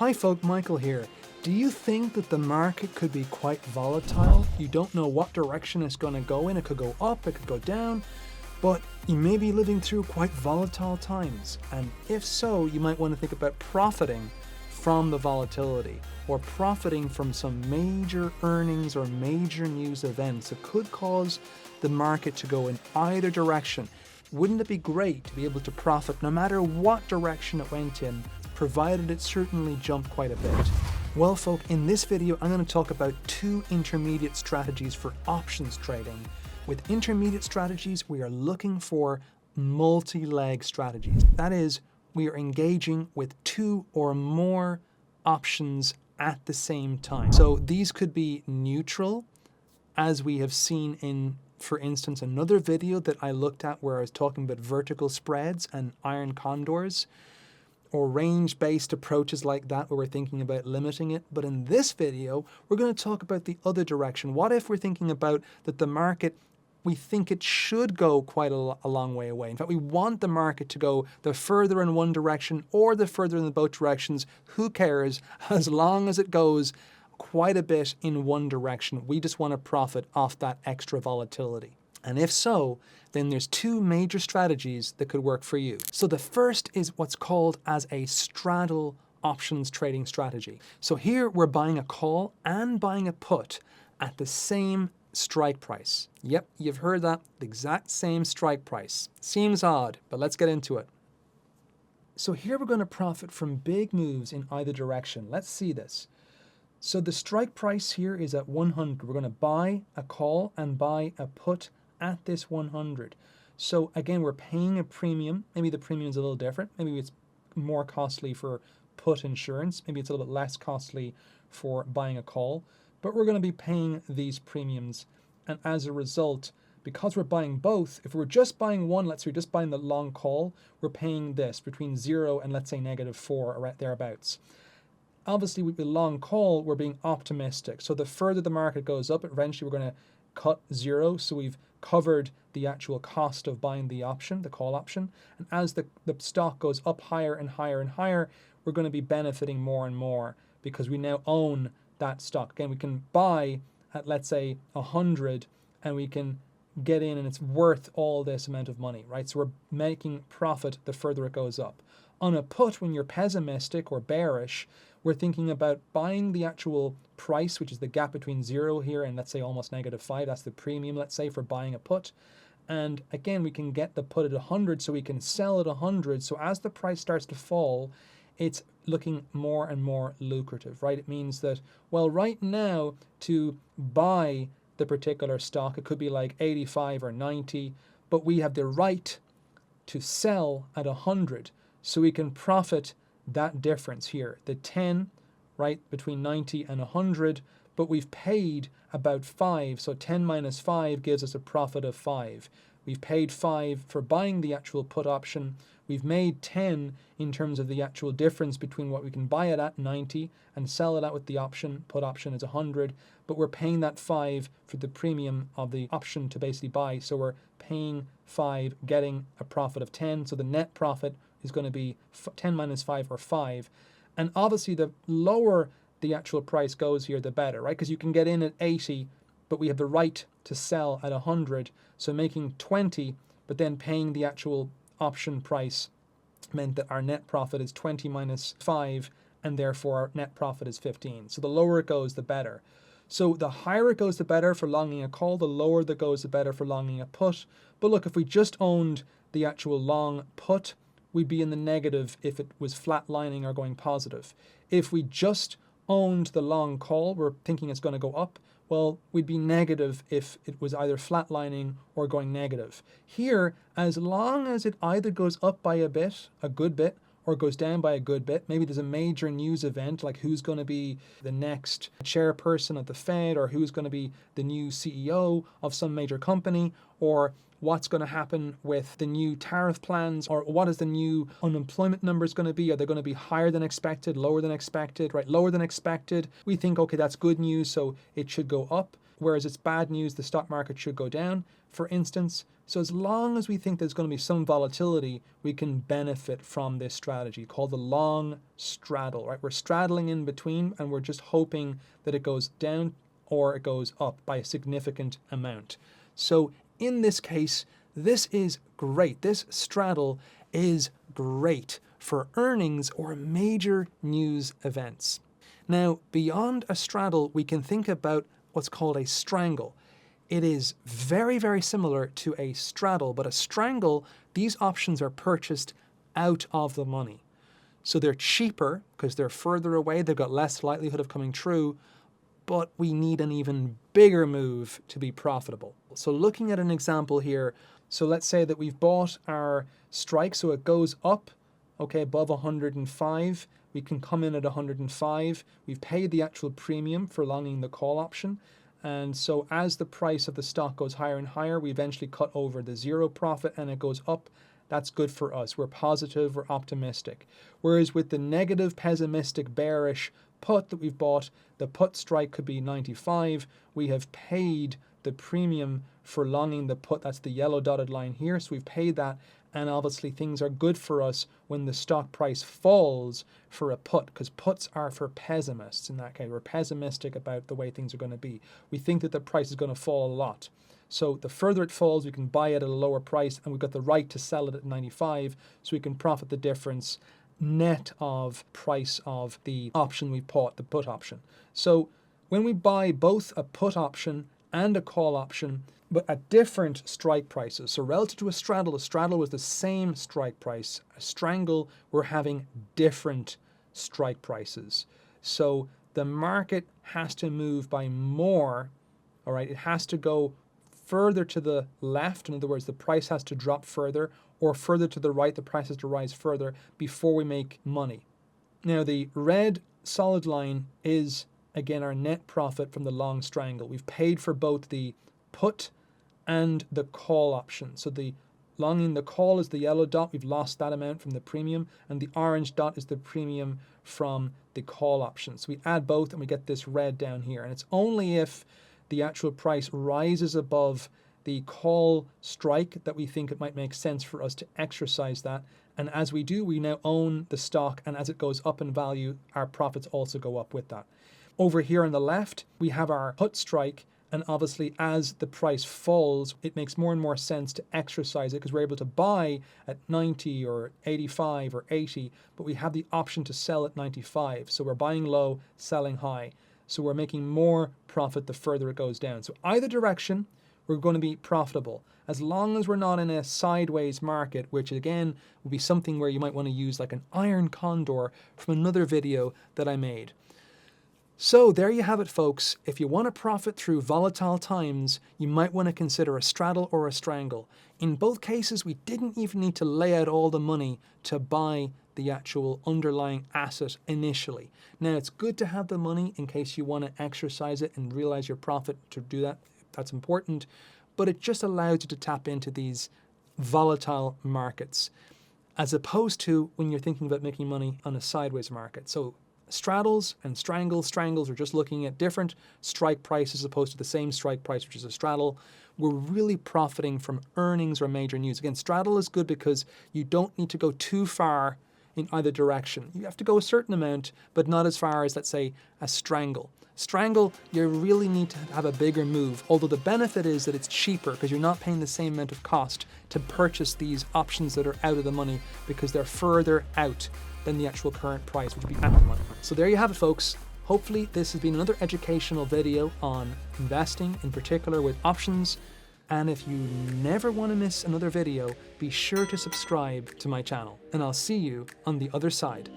Hi folk, Michael here. Do you think that the market could be quite volatile? You don't know what direction it's going to go in. It could go up, it could go down, but you may be living through quite volatile times. And if so, you might want to think about profiting from the volatility or profiting from some major earnings or major news events that could cause the market to go in either direction. Wouldn't it be great to be able to profit no matter what direction it went in, provided it certainly jumped quite a bit? Well folk, in this video I'm going to talk about two intermediate strategies for options trading. With intermediate strategies, we are looking for multi-leg strategies. That is, we are engaging with two or more options at the same time. So these could be neutral, as we have seen in, for instance, another video that I looked at where I was talking about vertical spreads and iron condors, or range-based approaches like that where we're thinking about limiting it. But in this video, we're going to talk about the other direction. What if we're thinking about that the market, we think it should go quite a long way away. In fact, we want the market to go the further in one direction or the further in both directions. Who cares? As long as it goes quite a bit in one direction. We just want to profit off that extra volatility. And if so, then there's two major strategies that could work for you. So the first is what's called as a straddle options trading strategy. So here we're buying a call and buying a put at the same strike price. Yep, you've heard that, the exact same strike price. Seems odd, but let's get into it. So here we're going to profit from big moves in either direction. Let's see this. So the strike price here is at 100. We're going to buy a call and buy a put at this 100. So again, we're paying a premium. Maybe the premium is a little different. Maybe it's more costly for put insurance. Maybe it's a little bit less costly for buying a call. But we're going to be paying these premiums. And as a result, because we're buying both, if we're just buying one, let's say we're just buying the long call, we're paying this between 0 and let's say -4 or right thereabouts. Obviously, with the long call, we're being optimistic. So the further the market goes up, eventually we're going to cut 0. So we've covered the actual cost of buying the option, the call option. And as the stock goes up higher and higher and higher, we're going to be benefiting more and more because we now own that stock. Again, we can buy at, let's say, 100 and we can get in and it's worth all this amount of money, right? So we're making profit the further it goes up. On a put, when you're pessimistic or bearish, we're thinking about buying the actual price, which is the gap between 0 here and let's say almost -5. That's the premium, let's say, for buying a put. And again, we can get the put at 100, so we can sell at 100. So as the price starts to fall, it's looking more and more lucrative, right? It means that, well, right now to buy the particular stock, it could be like 85 or 90, but we have the right to sell at 100. So we can profit that difference here, the 10, right, between 90 and 100, but we've paid about 5. So 10 minus 5 gives us a profit of 5. We've paid 5 for buying the actual put option. We've made 10 in terms of the actual difference between what we can buy it at 90 and sell it at with the option. Put option is 100, but we're paying that 5 for the premium of the option to basically buy. So we're paying 5, getting a profit of 10. So the net profit is going to be 10 minus 5 or 5. And obviously the lower the actual price goes here, the better, right? Because you can get in at 80, but we have the right to sell at 100. So making 20, but then paying the actual option price meant that our net profit is 20 minus 5, and therefore our net profit is 15. So the lower it goes, the better. So the higher it goes, the better for longing a call. The lower that goes, the better for longing a put. But look, if we just owned the actual long put, we'd be in the negative if it was flatlining or going positive. If we just owned the long call, we're thinking it's going to go up, well, we'd be negative if it was either flatlining or going negative. Here, as long as it either goes up by a bit, a good bit, or goes down by a good bit, maybe there's a major news event like who's going to be the next chairperson of the Fed, or who's going to be the new CEO of some major company, or what's going to happen with the new tariff plans, or what is the new unemployment numbers going to be? Are they going to be higher than expected, lower than expected, right? Lower than expected. We think, okay, that's good news, so it should go up. whereas it's bad news the stock market should go down, for instance. So as long as we think there's going to be some volatility, we can benefit from this strategy called the long straddle, right? We're straddling in between and we're just hoping that it goes down or it goes up by a significant amount. So in this case, this is great. This straddle is great for earnings or major news events. Now, beyond a straddle, we can think about what's called a strangle. It is very, very similar to a straddle, but a strangle, these options are purchased out of the money. So they're cheaper because they're further away, they've got less likelihood of coming true, but we need an even bigger move to be profitable. So looking at an example here, so let's say that we've bought our strike, so it goes up, okay, above 105. We can come in at 105. We've paid the actual premium for longing the call option. And so as the price of the stock goes higher and higher, we eventually cut over the zero profit and it goes up. That's good for us. We're positive, we're optimistic. Whereas with the negative, pessimistic, bearish put that we've bought, the put strike could be 95. We have paid the premium for longing the put. That's the yellow dotted line here. So we've paid that. And obviously things are good for us when the stock price falls for a put, because puts are for pessimists in that case. We're pessimistic about the way things are going to be. We think that the price is going to fall a lot. So the further it falls, we can buy it at a lower price and we've got the right to sell it at 95 so we can profit the difference net of price of the option we bought, the put option. So when we buy both a put option and a call option, but at different strike prices. So relative to a straddle was the same strike price. A strangle, we're having different strike prices. So the market has to move by more, all right? It has to go further to the left. In other words, the price has to drop further, or further to the right, the price has to rise further before we make money. Now, the red solid line is, again, our net profit from the long strangle. We've paid for both the put and the call option. So the longing the call is the yellow dot. We've lost that amount from the premium, and the orange dot is the premium from the call option. So we add both and we get this red down here. And it's only if the actual price rises above the call strike that we think it might make sense for us to exercise that. And as we do, we now own the stock, and as it goes up in value, our profits also go up with that. Over here on the left, we have our put strike. And obviously, as the price falls, it makes more and more sense to exercise it because we're able to buy at 90 or 85 or 80, but we have the option to sell at 95. So we're buying low, selling high. So we're making more profit the further it goes down. So either direction, we're going to be profitable. As long as we're not in a sideways market, which again would be something where you might want to use like an iron condor from another video that I made. So there you have it, folks. If you want to profit through volatile times, you might want to consider a straddle or a strangle. In both cases, we didn't even need to lay out all the money to buy the actual underlying asset initially. Now, it's good to have the money in case you want to exercise it and realize your profit to do that. That's important. But it just allows you to tap into these volatile markets, as opposed to when you're thinking about making money on a sideways market. So straddles and strangles are just looking at different strike prices as opposed to the same strike price, which is a straddle. We're really profiting from earnings or major news. Again, straddle is good because you don't need to go too far in either direction. You have to go a certain amount, but not as far as, let's say, a strangle. Strangle, you really need to have a bigger move, although the benefit is that it's cheaper because you're not paying the same amount of cost to purchase these options that are out of the money because they're further out than the actual current price, which would be at the money. So there you have it, folks. Hopefully this has been another educational video on investing, in particular with options. And if you never want to miss another video, be sure to subscribe to my channel, and I'll see you on the other side.